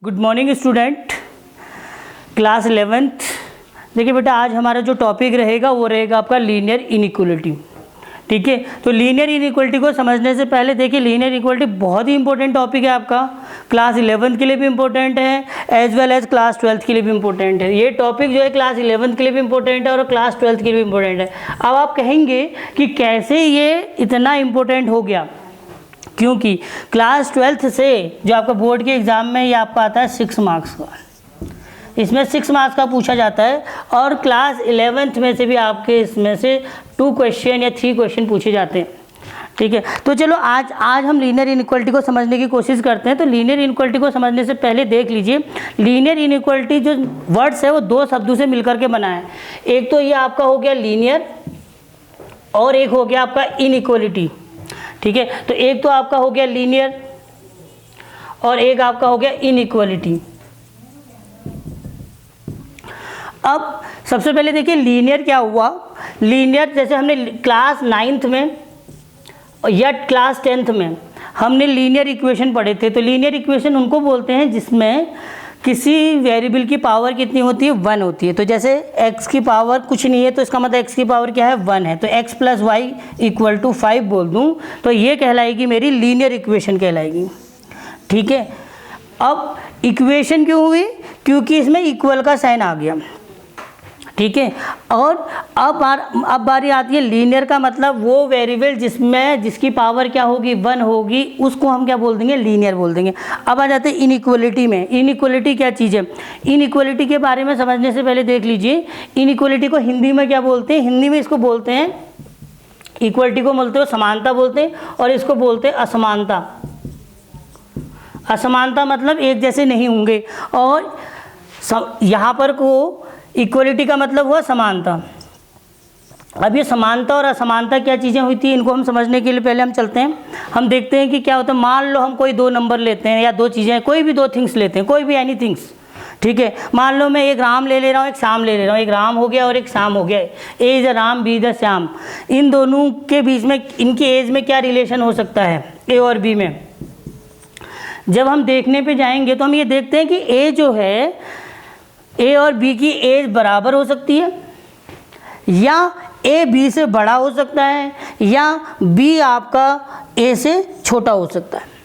Good morning student, class 11th। देखिए बेटा, आज हमारा जो टॉपिक रहेगा वो रहेगा आपका लीनियर इनइक्वलिटी। ठीक है, तो लीनियर इनइक्वलिटी को समझने से पहले देखिए, लीनियर इनइक्वलिटी बहुत ही इंपॉर्टेंट टॉपिक है आपका। क्लास 11th के लिए भी इंपॉर्टेंट है as well as class 12th के लिए भी इंपॉर्टेंट है। ये टॉपिक जो है क्लास 11th के लिए भी इंपॉर्टेंट है और क्लास 12th के लिए भी इंपॉर्टेंट है। अब आप कहेंगे कि कैसे ये इतना इंपॉर्टेंट हो गया, क्योंकि क्लास 12th से जो आपका बोर्ड के एग्ज़ाम में ये आपका आता है 6 मार्क्स का, इसमें 6 मार्क्स का पूछा जाता है और क्लास 11th में से भी आपके इसमें से 2 क्वेश्चन या 3 क्वेश्चन पूछे जाते हैं। ठीक है, तो चलो आज हम लीनियर इनइक्वलिटी को समझने की कोशिश करते हैं। तो लीनियर इनइक्वलिटी को समझने से पहले देख लीजिए, लीनियर इनइक्वलिटी जो वर्ड्स है वो 2 शब्दों से मिलकर के बना है। एक तो ये आपका हो गया लीनियर और एक हो गया आपका इनइक्वलिटी। ठीक है, तो एक तो आपका हो गया लीनियर और एक आपका हो गया इनइक्वलिटी। अब सबसे पहले देखिए लीनियर क्या हुआ। लीनियर जैसे हमने क्लास 9th में या क्लास 10th में हमने लीनियर इक्वेशन पढ़े थे। तो लीनियर इक्वेशन उनको बोलते हैं जिसमें किसी वेरिएबल की पावर कितनी होती है, 1 होती है। तो जैसे x की पावर कुछ नहीं है तो इसका मतलब x की पावर क्या है, 1 है। तो x + y = 5 बोल दूं तो ये कहलाएगी मेरी लीनियर इक्वेशन कहलाएगी। ठीक है, अब इक्वेशन क्यों हुई, क्योंकि इसमें इक्वल का साइन आ गया। ठीक है, और अब बारी आती है लीनियर का मतलब वो वेरिएबल जिसकी पावर क्या होगी, 1 होगी, उसको हम क्या बोल देंगे, लीनियर बोल देंगे। अब आ जाते हैं इनइक्वलिटी में। इनइक्वलिटी क्या चीज़ है, इनइक्वलिटी के बारे में समझने से पहले देख लीजिए, इनइक्वलिटी को हिंदी में क्या बोलते हैं। हिंदी में इसको बोलते हैं, इक्वलिटी को बोलते हो समानता बोलते हैं और इसको बोलते हैं असमानता। असमानता मतलब एक जैसे नहीं होंगे, और यहाँ पर को इक्वलिटी का मतलब हुआ समानता। अब ये समानता और असमानता क्या चीज़ें हुई थी, इनको हम समझने के लिए पहले हम चलते हैं, हम देखते हैं कि क्या होता है। मान लो हम कोई 2 नंबर लेते हैं या 2 चीज़ें, कोई भी 2 थिंग्स लेते हैं, कोई भी एनी थिंग्स। ठीक है, मान लो मैं एक राम ले रहा हूँ, एक श्याम ले रहा हूँ। एक राम हो गया और एक श्याम हो गया। A is a Ram, B is a Shyam. इन दोनों के बीच में इनकी एज में क्या रिलेशन हो सकता है, ए और बी में। जब हम देखने पे जाएंगे तो हम ये देखते हैं कि ए जो है, ए और बी की एज बराबर हो सकती है, या ए बी से बड़ा हो सकता है, या बी आपका ए से छोटा हो सकता है।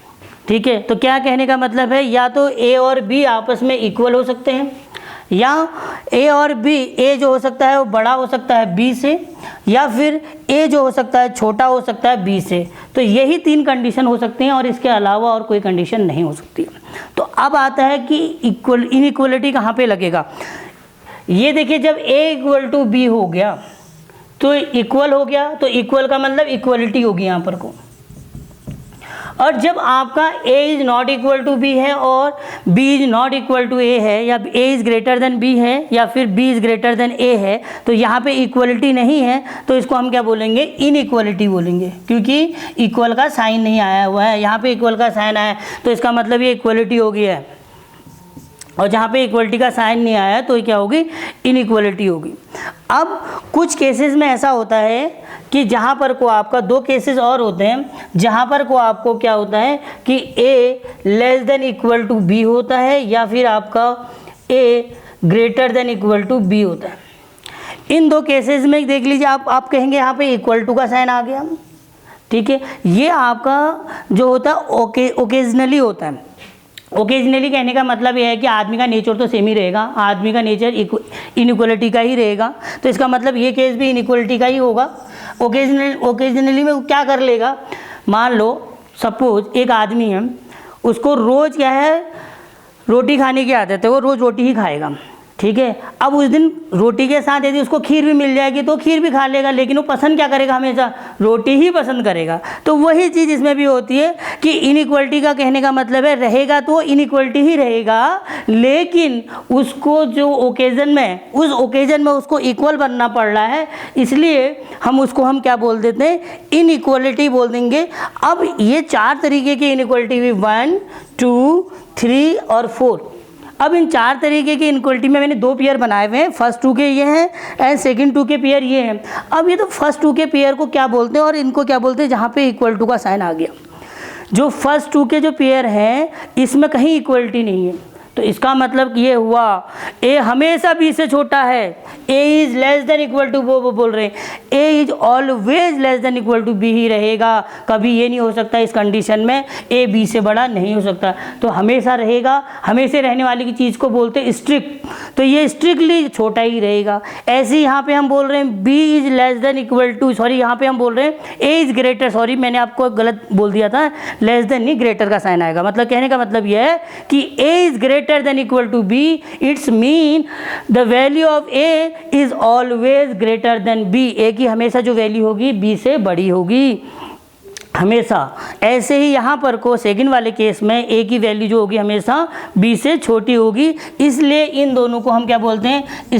ठीक है, तो क्या कहने का मतलब है, या तो ए और बी आपस में इक्वल हो सकते हैं, या ए और बी, ए जो हो सकता है वो बड़ा हो सकता है बी से, या फिर ए जो हो सकता है छोटा हो सकता है बी से। तो यही 3 कंडीशन हो सकती हैं और इसके अलावा और कोई कंडीशन नहीं हो सकती। तो अब आता है कि इनइक्वलिटी कहाँ पे लगेगा। ये देखिए, जब a = b हो गया तो इक्वल हो गया, तो इक्वल का मतलब इक्वलिटी होगी यहाँ पर को। और जब आपका a ≠ b है और b ≠ a है, या a > b है, या फिर b > a है, तो यहाँ पे इक्वलिटी नहीं है, तो इसको हम क्या बोलेंगे, इनइक्वलिटी बोलेंगे, क्योंकि इक्वल का साइन नहीं आया हुआ है। यहाँ पे इक्वल का साइन आया तो इसका मतलब ये इक्वलिटी हो गई है, और जहाँ पे इक्वलिटी का साइन नहीं आया तो ये क्या होगी, इनइक्वलिटी होगी। अब कुछ केसेस में ऐसा होता है कि जहाँ पर को आपका 2 केसेस और होते हैं, जहाँ पर को आपको क्या होता है कि a < b होता है, या फिर आपका a < b होता है। इन 2 केसेस में देख लीजिए, आप कहेंगे यहाँ पे = का साइन आ गया। ठीक है, ये आपका जो होता है ओकेजनली होता है। ओकेजनली कहने का मतलब यह है कि आदमी का नेचर तो सेम ही रहेगा, आदमी का नेचर इनइक्वलिटी का ही रहेगा, तो इसका मतलब ये केस भी इनइक्वलिटी का ही होगा। ओकेजनली में क्या कर लेगा, मान लो सपोज एक आदमी है, उसको रोज़ क्या है, रोटी खाने की आदत है, वो रोज़ रोटी ही खाएगा। ठीक है, अब उस दिन रोटी के साथ यदि उसको खीर भी मिल जाएगी तो खीर भी खा लेगा, लेकिन वो पसंद क्या करेगा, हमेशा रोटी ही पसंद करेगा। तो वही चीज़ इसमें भी होती है कि इनइक्वलिटी का कहने का मतलब है, रहेगा तो इनइक्वलिटी ही रहेगा, लेकिन उसको जो ओकेज़न में, उस ओकेज़न में उसको इक्वल बनना पड़ रहा है, इसलिए हम क्या बोल देते हैं, इनइक्वलिटी बोल देंगे। अब ये 4 तरीके की इनइक्वलिटी हुई, 1, 2, 3 और 4। अब इन 4 तरीके की इनइक्वलिटी में मैंने 2 पेयर बनाए हुए हैं, फर्स्ट 2 के ये हैं एंड सेकंड 2 के पेयर ये हैं। अब ये तो फर्स्ट 2 के पेयर को क्या बोलते हैं और इनको क्या बोलते हैं, जहाँ पे = का साइन आ गया। जो फर्स्ट 2 के जो पेयर हैं इसमें कहीं इक्वलिटी नहीं है, तो इसका मतलब ये हुआ ए हमेशा बी से छोटा है, A is less than equal to, वो बोल रहे हैं A is always less than equal to B ही रहेगा, कभी ये नहीं हो सकता इस कंडीशन में ए बी से बड़ा नहीं हो सकता। तो हमेशा रहेगा, हमेशा रहने वाली की चीज़ को बोलते हैं स्ट्रिक्ट, तो ये स्ट्रिक्टली छोटा ही रहेगा। ऐसे यहाँ पे हम बोल रहे हैं B is less than equal to, sorry यहाँ पे हम बोल रहे हैं ए इज ग्रेटर, सॉरी मैंने आपको गलत बोल दिया था, लेस देन नहीं ग्रेटर का साइन आएगा। मतलब कहने का मतलब यह है कि A is greater than equal to B, it's mean the value of A is always greater than B, A की हमेशा जो वैल्यू होगी बी से बड़ी होगी हमेशा। ऐसे ही यहाँ पर को सेकंड वाले केस में ए की वैल्यू जो होगी हमेशा बी से छोटी होगी, इसलिए इन दोनों को हम क्या बोलते हैं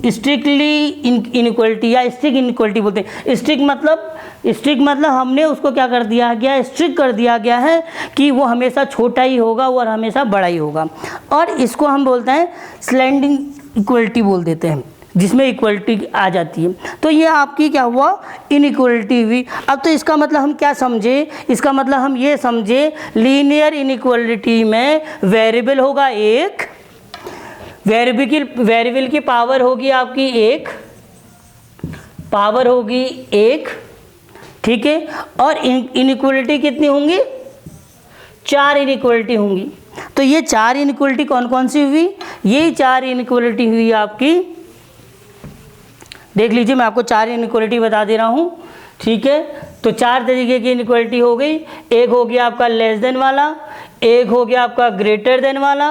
स्ट्रिक्टली इनइक्वलिटी या स्ट्रिक्ट इनइक्वलिटी बोलते हैं। स्ट्रिक्ट मतलब हमने उसको क्या कर दिया गया, स्ट्रिक्ट कर दिया गया है कि वो हमेशा छोटा ही होगा और हमेशा बड़ा ही होगा, और इसको हम बोलते हैं स्लैंडिंग इक्वलिटी बोल देते हैं, जिसमें इक्वलिटी आ जाती है। तो ये आपकी क्या हुआ, इनइक्वलिटी हुई। अब तो इसका मतलब हम क्या समझे, इसका मतलब हम ये समझे लीनियर इनइक्वलिटी में वेरिएबल होगा एक, वेरिएबल की पावर होगी आपकी एक, पावर होगी एक, ठीक है, और इनइक्वलिटी कितनी होंगी, 4 इनइक्वलिटी होंगी। तो ये 4 इनइक्वलिटी कौन कौन सी हुई, ये 4 इनइक्वलिटी हुई आपकी, देख लीजिए मैं आपको 4 इनइक्वलिटी बता दे रहा हूँ, ठीक है। तो 4 तरीके की इनइक्वलिटी हो गई, एक हो गया आपका लेस देन वाला, एक हो गया आपका ग्रेटर देन वाला,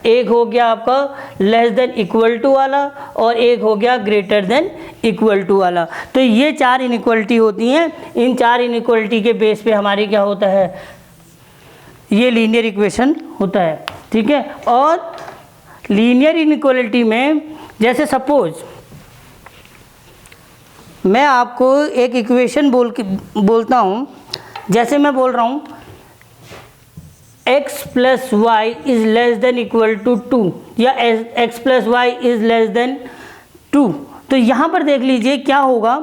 एक हो गया आपका लेस देन इक्वल टू वाला, और एक हो गया ग्रेटर देन इक्वल टू वाला। तो ये 4 इनइक्वलिटी होती हैं। इन 4 इनइक्वलिटी के बेस पे हमारी क्या होता है, ये लीनियर इक्वेशन होता है, ठीक है। और लीनियर इनइक्वलिटी में जैसे सपोज मैं आपको एक इक्वेशन बोलता हूँ, जैसे मैं बोल रहा हूँ x plus Y is less than equal to 2 या x plus Y is less than 2, तो यहाँ पर देख लीजिए क्या होगा,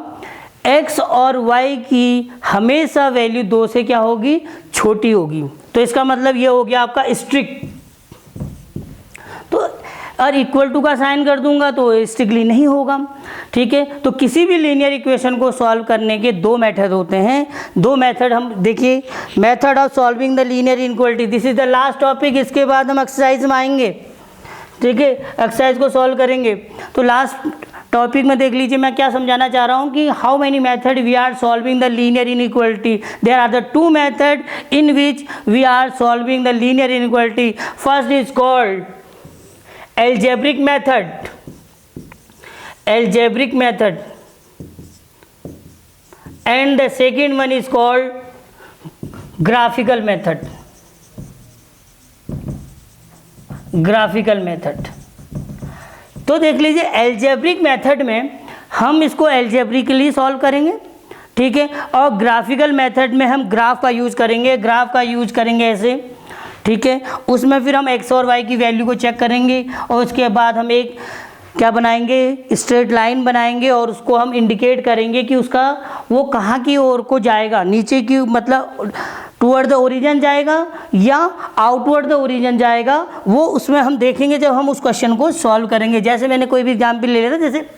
x और y की हमेशा वैल्यू 2 से क्या होगी, छोटी होगी। तो इसका मतलब ये हो गया आपका स्ट्रिक्ट। तो और इक्वल टू का साइन कर दूंगा तो स्ट्रिक्टली नहीं होगा, ठीक है। तो किसी भी लीनियर इक्वेशन को सॉल्व करने के 2 मेथड होते हैं। 2 मेथड हम देखिए, method of solving the linear inequality, this is the last topic, इसके बाद हम एक्सरसाइज में आएंगे, ठीक है, एक्सरसाइज को सॉल्व करेंगे। तो लास्ट टॉपिक में देख लीजिए मैं क्या समझाना चाह रहा हूँ कि how many method we are solving the linear inequality. There are the 2 method in which we are solving the linear inequality. First is called algebraic method and the second one is called graphical method। तो देख लीजिए algebraic method में हम इसको algebraically solve करेंगे, ठीक है, और ग्राफिकल मेथड में हम ग्राफ का यूज करेंगे ऐसे, ठीक है। उसमें फिर हम x और y की वैल्यू को चेक करेंगे और उसके बाद हम एक क्या बनाएंगे, स्ट्रेट लाइन बनाएंगे और उसको हम इंडिकेट करेंगे कि उसका वो कहाँ की ओर को जाएगा, नीचे की मतलब टुवर्ड द ओरिजिन जाएगा या आउटवर्ड द ओरिजिन जाएगा, वो उसमें हम देखेंगे जब हम उस क्वेश्चन को सॉल्व करेंगे। जैसे मैंने कोई भी एग्जाम्पल ले लेता, जैसे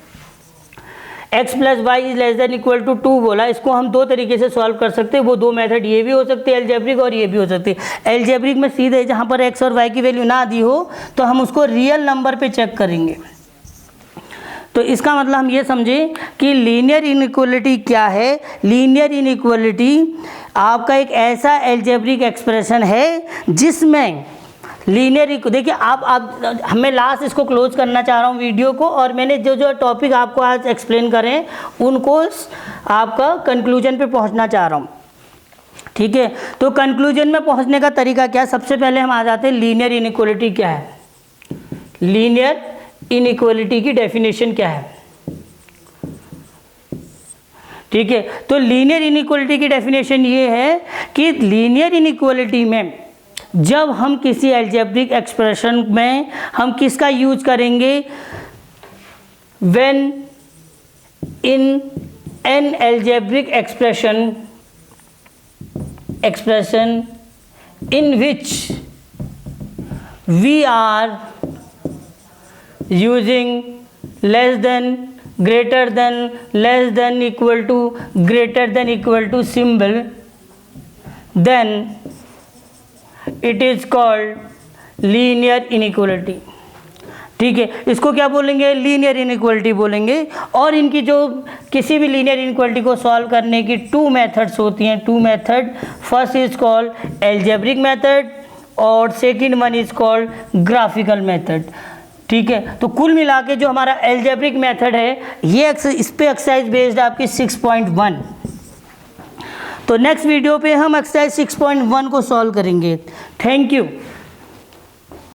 x plus Y is less than equal to 2 बोला, इसको हम 2 तरीके से सॉल्व कर सकते हैं। वो 2 मेथड ये भी हो सकते हैं एल्जेब्रिक और ये भी हो सकते हैं। एल्जेब्रिक में सीधे जहाँ पर x और y की वैल्यू ना दी हो तो हम उसको रियल नंबर पे चेक करेंगे। तो इसका मतलब हम ये समझे कि लीनियर इनइक्वलिटी क्या है। लीनियर इनइक्वलिटी आपका एक ऐसा एल्जेब्रिक एक्सप्रेशन है जिसमें लीनियर, देखिए आप मैं लास्ट इसको क्लोज करना चाह रहा हूँ वीडियो को, और मैंने जो टॉपिक आपको आज एक्सप्लेन करें उनको आपका कंक्लूजन पे पहुँचना चाह रहा हूँ, ठीक है। तो कंक्लूजन में पहुँचने का तरीका क्या है, सबसे पहले हम आ जाते हैं लीनियर इनइक्वलिटी क्या है। लीनियर इनइक्वलिटी की डेफिनेशन क्या है, ठीक है। तो लीनियर इनइक्वलिटी की डेफिनेशन ये है कि लीनियर इनइक्वलिटी में जब हम किसी एल्जेब्रिक एक्सप्रेशन में हम किसका यूज करेंगे, when in an algebraic expression in which we are using less than, greater than, less than, equal to, greater than equal to symbol, then it is called linear inequality. ठीक है, इसको क्या बोलेंगे? Linear inequality बोलेंगे। और इनकी जो किसी भी लीनियर इनइक्वलिटी को सॉल्व करने की टू मेथड्स होती हैं, two method. First is called algebraic method और second one is called graphical method. ठीक है, तो कुल मिला के जो हमारा एल्जेब्रिक मेथड है ये इस पे एक्सरसाइज बेस्ड आपकी 6.1। तो नेक्स्ट वीडियो पे हम एक्सरसाइज 6.1 को सॉल्व करेंगे। Thank you.